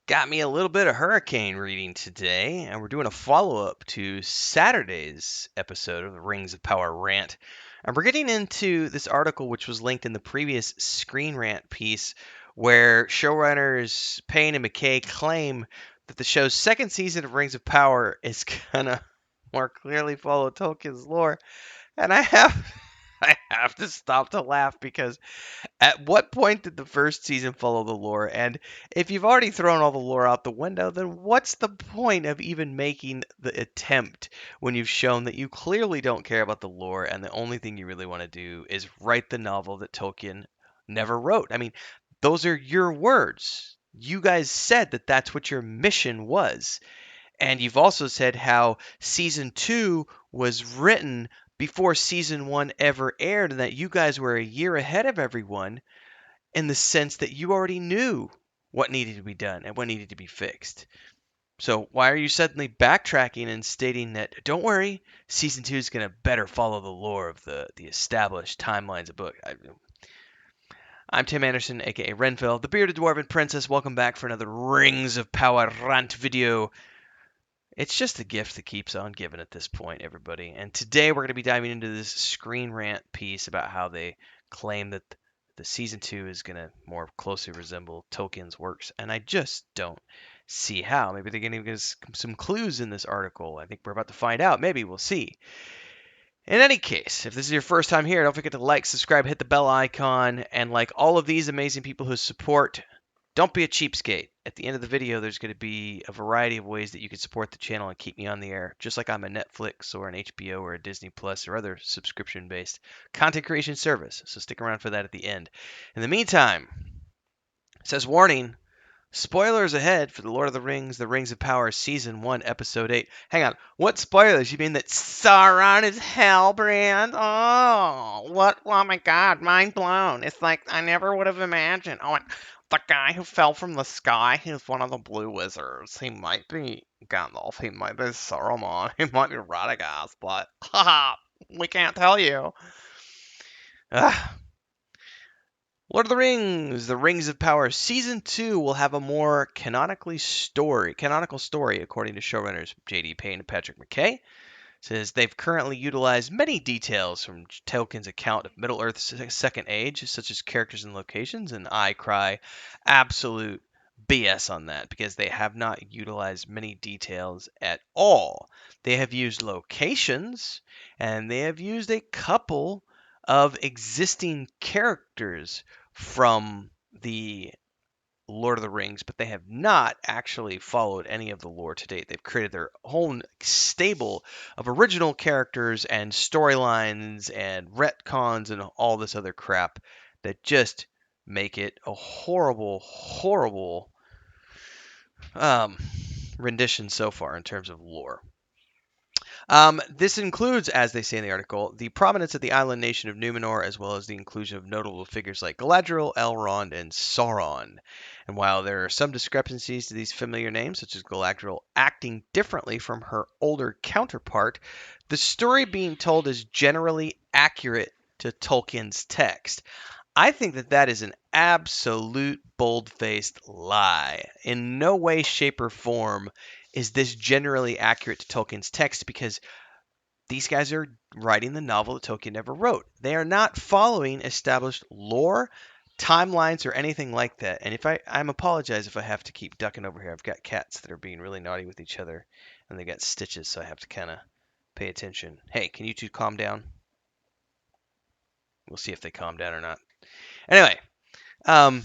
Got me a little bit of hurricane reading today, and we're doing a follow-up to Saturday's episode of the Rings of Power rant. And we're getting into this article which was linked in the previous Screen Rant piece, where showrunners Payne and McKay claim that the show's second season of Rings of Power is gonna more clearly follow Tolkien's lore. And I have to stop to laugh because at what point did the first season follow the lore? And if you've already thrown all the lore out the window, then what's the point of even making the attempt when you've shown that you clearly don't care about the lore and the only thing you really want to do is write the novel that Tolkien never wrote? I mean, those are your words. You guys said that that's what your mission was. And you've also said how season 2 was written before season 1 ever aired and that you guys were a year ahead of everyone in the sense that you already knew what needed to be done and what needed to be fixed. So why are you suddenly backtracking and stating that, don't worry, season 2 is going to better follow the lore of the established timelines of book? I'm Tim Anderson, aka Renfail, the bearded Dwarven princess. Welcome back for another Rings of Power rant video. It's just a gift that keeps on giving at this point, everybody. And today we're going to be diving into this Screen Rant piece about how they claim that the season 2 is going to more closely resemble Tolkien's works. And I just don't see how. Maybe they're going to give us some clues in this article. I think we're about to find out. Maybe we'll see. In any case, if this is your first time here, don't forget to like, subscribe, hit the bell icon, and like all of these amazing people who support, don't be a cheapskate. At the end of the video, there's going to be a variety of ways that you can support the channel and keep me on the air, just like I'm a Netflix or an HBO or a Disney Plus or other subscription-based content creation service. So stick around for that at the end. In the meantime, it says, warning, spoilers ahead for The Lord of the Rings of Power Season 1, Episode 8. Hang on, what spoilers? You mean that Sauron is Hellbrand? Oh, what? Oh my god, mind blown. It's like I never would have imagined. Oh, the guy who fell from the sky, he's one of the blue wizards. He might be Gandalf, he might be Saruman, he might be Radagast, but haha, we can't tell you. Ugh. Lord of the Rings of Power Season 2 will have a more canonical story, according to showrunners J.D. Payne and Patrick McKay. Says they've currently utilized many details from Tolkien's account of Middle-earth's Second Age, such as characters and locations, and I cry absolute BS on that, because they have not utilized many details at all. They have used locations, and they have used a couple of existing characters from the Lord of the Rings, but they have not actually followed any of the lore to date. They've created their own stable of original characters and storylines and retcons and all this other crap that just make it a horrible, horrible rendition so far in terms of lore. This includes, as they say in the article, the prominence of the island nation of Numenor, as well as the inclusion of notable figures like Galadriel, Elrond, and Sauron. And while there are some discrepancies to these familiar names, such as Galadriel acting differently from her older counterpart, the story being told is generally accurate to Tolkien's text. I think that that is an absolute bold-faced lie. In no way, shape, or form is this generally accurate to Tolkien's text, because these guys are writing the novel that Tolkien never wrote. They are not following established lore, timelines, or anything like that. And if I'm apologize if I have to keep ducking over here. I've got cats that are being really naughty with each other, and they got stitches, so I have to kind of pay attention. Hey, can you two calm down? We'll see if they calm down or not. Anyway, it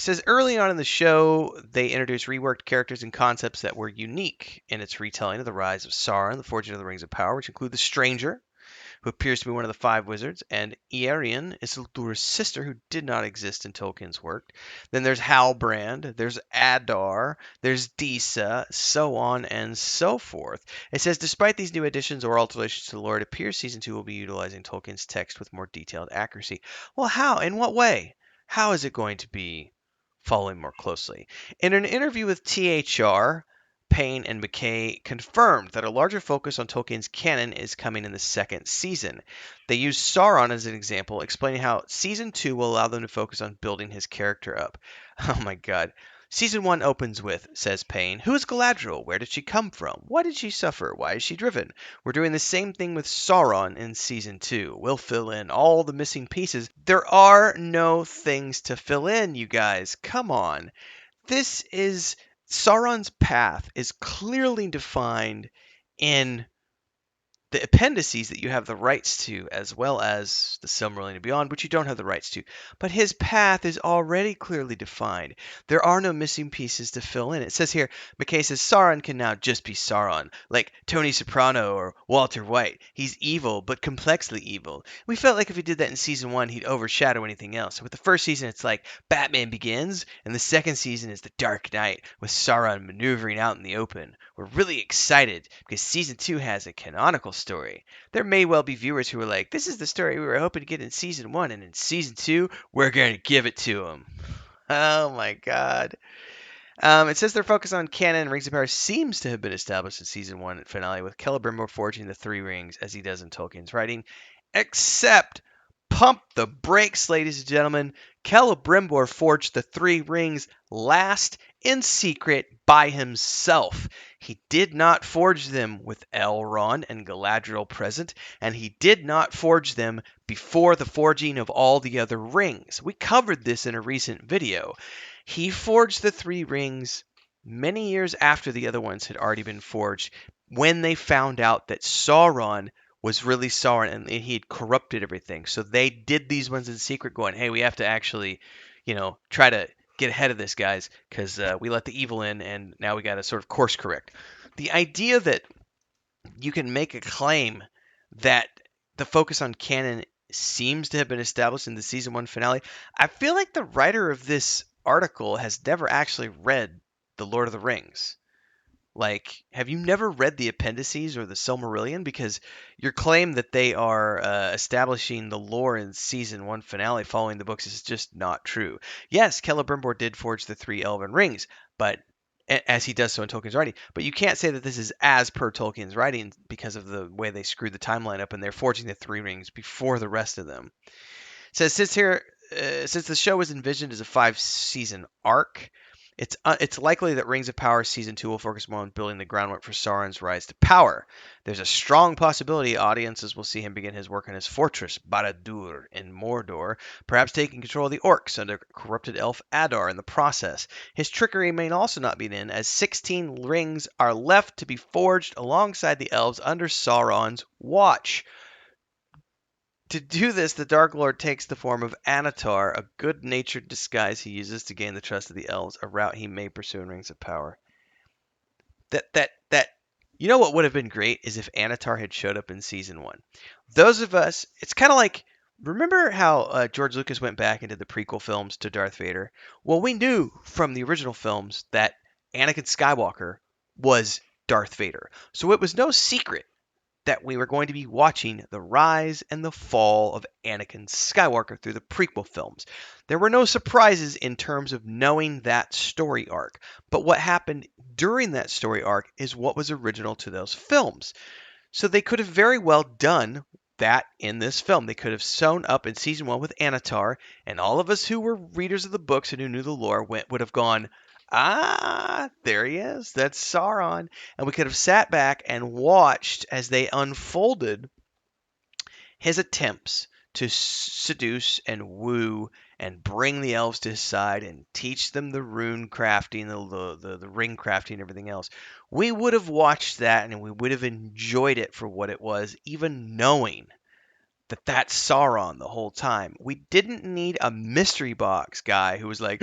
says early on in the show, they introduced reworked characters and concepts that were unique in its retelling of the rise of Sauron, the Forging of the Rings of Power, which include the Stranger, who appears to be one of the five wizards, and Iarion, Isildur's sister, who did not exist in Tolkien's work. Then there's Halbrand, there's Adar, there's Disa, so on and so forth. It says, despite these new additions or alterations to the lore, it appears Season 2 will be utilizing Tolkien's text with more detailed accuracy. Well, how? In what way? How is it going to be following more closely? In an interview with THR, Payne and McKay confirmed that a larger focus on Tolkien's canon is coming in the second season. They used Sauron as an example, explaining how Season 2 will allow them to focus on building his character up. Oh my god. Season 1 opens with, says Payne, who is Galadriel? Where did she come from? Why did she suffer? Why is she driven? We're doing the same thing with Sauron in Season 2. We'll fill in all the missing pieces. There are no things to fill in, you guys. Come on. This is Sauron's path is clearly defined in the appendices that you have the rights to, as well as the Silmarillion and beyond, which you don't have the rights to. But his path is already clearly defined. There are no missing pieces to fill in. It says here, McKay says Sauron can now just be Sauron, like Tony Soprano or Walter White. He's evil, but complexly evil. We felt like if he did that in season 1, he'd overshadow anything else. With the first season, it's like Batman Begins, and the second season is The Dark Knight, with Sauron maneuvering out in the open. We're really excited because season 2 has a canonical story. There may well be viewers who are like, this is the story we were hoping to get in season 1, and in season 2, we're going to give it to them. Oh my god. It says their focus on canon and Rings of Power seems to have been established in season 1 finale, with Celebrimbor forging the three rings as he does in Tolkien's writing. Except, pump the brakes, ladies and gentlemen. Celebrimbor forged the three rings last in secret by himself. He did not forge them with Elrond and Galadriel present, and he did not forge them before the forging of all the other rings. We covered this in a recent video. He forged the three rings many years after the other ones had already been forged, when they found out that Sauron was really Sauron and he had corrupted everything. So they did these ones in secret, going, hey, we have to actually, try to get ahead of this, guys, because we let the evil in, and now we got to sort of course correct. The idea that you can make a claim that the focus on canon seems to have been established in the season 1 finale, I feel like the writer of this article has never actually read The Lord of the Rings. Like, have you never read the appendices or the Silmarillion? Because your claim that they are establishing the lore in season 1 finale following the books is just not true. Yes, Celebrimbor did forge the three elven rings, but as he does so in Tolkien's writing. But you can't say that this is as per Tolkien's writing because of the way they screwed the timeline up, and they're forging the three rings before the rest of them. It says, since the show was envisioned as a 5-season arc, it's likely that Rings of Power Season 2 will focus more on building the groundwork for Sauron's rise to power. There's a strong possibility audiences will see him begin his work in his fortress, Barad-dûr, in Mordor, perhaps taking control of the orcs under corrupted elf Adar in the process. His trickery may also not be in, as 16 rings are left to be forged alongside the elves under Sauron's watch. To do this, the Dark Lord takes the form of Anatar, a good-natured disguise he uses to gain the trust of the elves, a route he may pursue in Rings of Power. You know what would have been great is if Anatar had showed up in season 1. Those of us, it's kind of like, remember how George Lucas went back into the prequel films to Darth Vader? Well, we knew from the original films that Anakin Skywalker was Darth Vader. So it was no secret that we were going to be watching the rise and the fall of Anakin Skywalker through the prequel films. There were no surprises in terms of knowing that story arc, but what happened during that story arc is what was original to those films. So they could have very well done that in this film. They could have sewn up in season 1 with Anatar, and all of us who were readers of the books and who knew the lore would have gone, there he is. That's Sauron. And we could have sat back and watched as they unfolded his attempts to seduce and woo and bring the elves to his side and teach them the rune crafting, the ring crafting, and everything else. We would have watched that and we would have enjoyed it for what it was, even knowing that that's Sauron the whole time. We didn't need a mystery box guy who was like,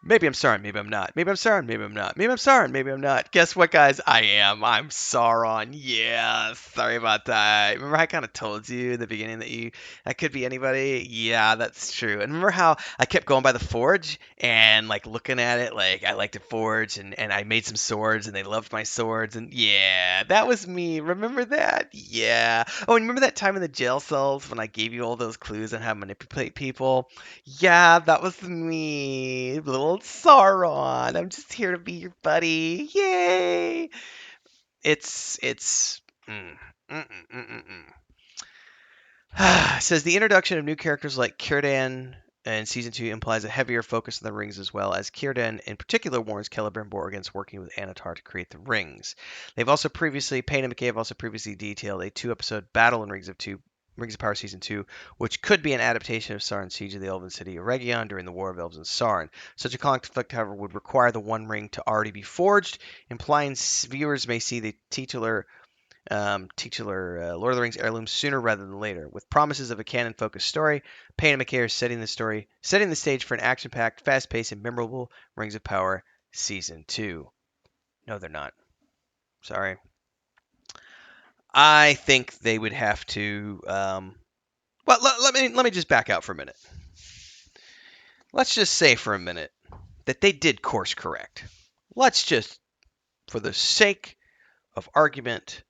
maybe I'm Sauron, maybe I'm not. Maybe I'm Sauron, maybe I'm not. Maybe I'm Sauron, maybe I'm not. Guess what, guys? I am. I'm Sauron. Yeah, sorry about that. Remember I kind of told you in the beginning that could be anybody? Yeah, that's true. And remember how I kept going by the forge and like looking at it like I like to forge and I made some swords and they loved my swords and yeah, that was me. Remember that? Yeah. Oh, and remember that time in the jail cells when I gave you all those clues on how to manipulate people? Yeah, that was me, little Sauron. I'm just here to be your buddy. Yay! It's. Says the introduction of new characters like Círdan and season 2 implies a heavier focus on the rings, as well as Círdan in particular warns Celebrimbor against working with Anatar to create the rings. Payne and McKay have also previously detailed a 2-episode battle in Rings of Power Season 2, which could be an adaptation of Sauron's siege of the Elven city of Rhegion during the War of Elves and Sauron. Such a conflict, however, would require the One Ring to already be forged, implying viewers may see the titular Lord of the Rings heirloom sooner rather than later. With promises of a canon-focused story, Payne and McKay are setting the stage for an action-packed, fast-paced, and memorable Rings of Power Season 2. No, they're not. Sorry. I think they would have to. Well, let me just back out for a minute. Let's just say for a minute that they did course correct. Let's just, for the sake of argument,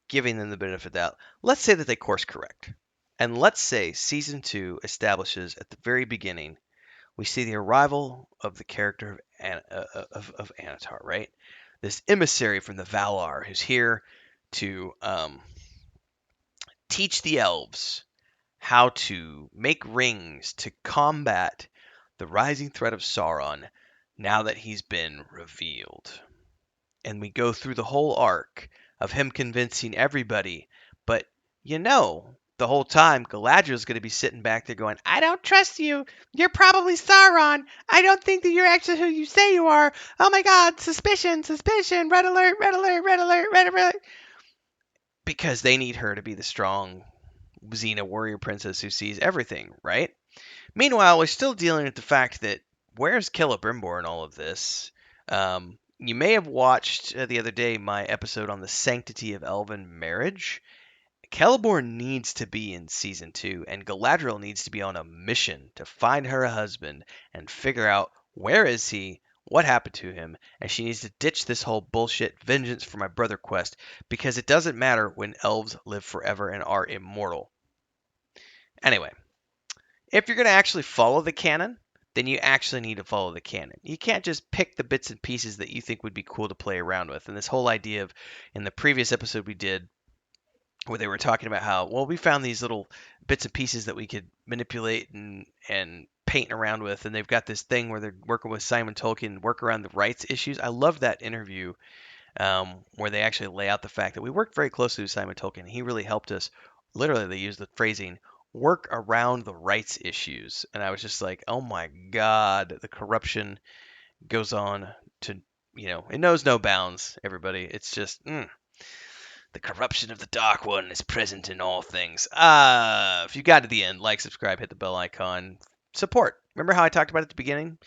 giving them the benefit of the doubt, let's say that they course correct. And let's say season 2 establishes at the very beginning, we see the arrival of the character of Anatar, right? This emissary from the Valar who's here to teach the elves how to make rings to combat the rising threat of Sauron now that he's been revealed. And we go through the whole arc of him convincing everybody, but the whole time Galadriel's going to be sitting back there going, I don't trust you. You're probably Sauron. I don't think that you're actually who you say you are. Oh my God, suspicion, suspicion, red alert, red alert, red alert, red alert. Because they need her to be the strong Xena warrior princess who sees everything, right? Meanwhile, we're still dealing with the fact that where's Celebrimbor in all of this? You may have watched the other day my episode on the sanctity of elven marriage. Celeborn needs to be in season 2, and Galadriel needs to be on a mission to find her a husband and figure out where is he, what happened to him, and she needs to ditch this whole bullshit vengeance for my brother quest, because it doesn't matter when elves live forever and are immortal. Anyway, if you're going to actually follow the canon, then you actually need to follow the canon. You can't just pick the bits and pieces that you think would be cool to play around with. And this whole idea of, in the previous episode we did, where they were talking about how, well, we found these little bits and pieces that we could manipulate and paint around with, and they've got this thing where they're working with Simon Tolkien, work around the rights issues. I love that interview where they actually lay out the fact that we worked very closely with Simon Tolkien. He really helped us. Literally, they used the phrasing work around the rights issues. And I was just like, oh my God, the corruption goes on to, it knows no bounds, everybody. It's just, the corruption of the Dark One is present in all things. If you got to the end, like, subscribe, hit the bell icon, support. Remember how I talked about it at the beginning?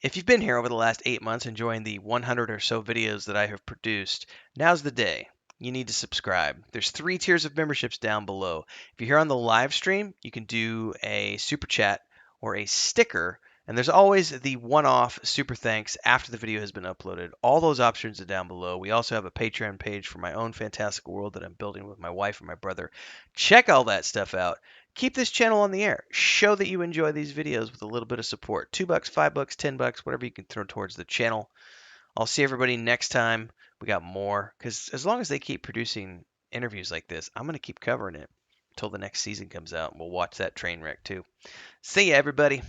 If you've been here over the last 8 months enjoying the 100 or so videos that I have produced, now's the day. You need to subscribe. There's 3 tiers of memberships down below. If you're here on the live stream, you can do a super chat or a sticker, and there's always the one-off super thanks after the video has been uploaded. All those options are down below. We also have a Patreon page for my own fantastical world that I'm building with my wife and my brother. Check all that stuff out. Keep this channel on the air. Show that you enjoy these videos with a little bit of support. $2, $5, $10, whatever you can throw towards the channel. I'll see everybody next time. We got more, because as long as they keep producing interviews like this, I'm going to keep covering it until the next season comes out. We'll watch that train wreck too. See ya, everybody.